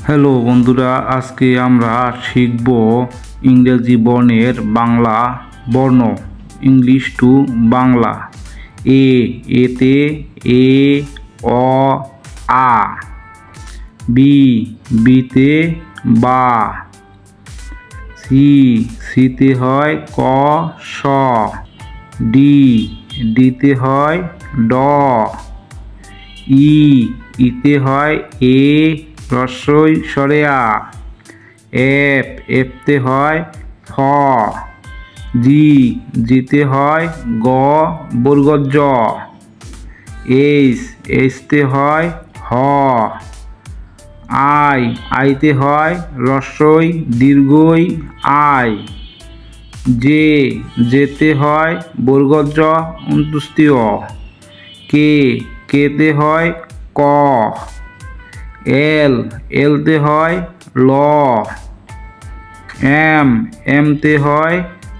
Hello বন্ধুরা, আজকে আমরা শিখব ইংরেজি বর্ণের বাংলা বর্ণ। English to Bangla. এতে এ, অ, আ। বিতে বা। সিতে হয় ক, স। ডিতে হয় ড। ইতে হয় এ, রস্বই সরে আ। এফতে হয় ফ। জিতে হয় গ, বর্গজ জ। এইচতে হয় হ। আইতে হয় রস্বই দীর্ঘই আই। যেতে হয় বর্গজ জ অন্ত্যেষ্টিয়। কেতে হয় ক। এলতে হয় ল। এমতে হয়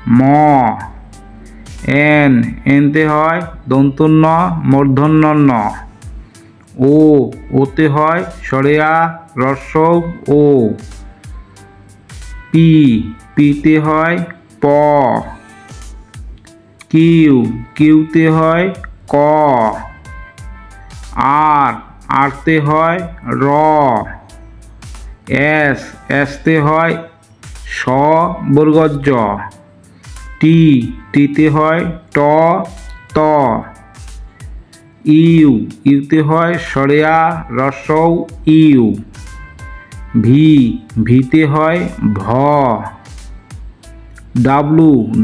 ম। এনতে হয় দন্তন্য মূর্ধন্য ন। ওতে হয় সরেয়া রস্বৌ ও। পিতে হয় প। কিউতে হয় ক। আরতে হয় র। এসতে হয় স, বর্গজ জ। টিতে হয় ট, ত। ইউতে হয় সরেয়া রস্বৌ ইউ। ভিতে হয় ভ।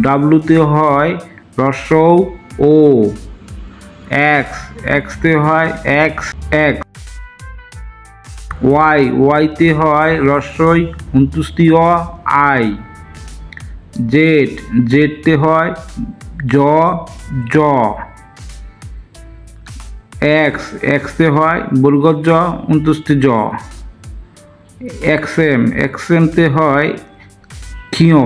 ডাব্লুতে হয় রস্বৌ ও। এক্সতে হয় এক্স। ওয়াইতে হয় রস্বই অন্ত্যেষ্টিয় আই। জেডতে হয় জ, জ। এক্সতে হয় বর্গজ জ অন্ত্যেষ্টি জ। এক্সএমতে হয় ক্ষিয়।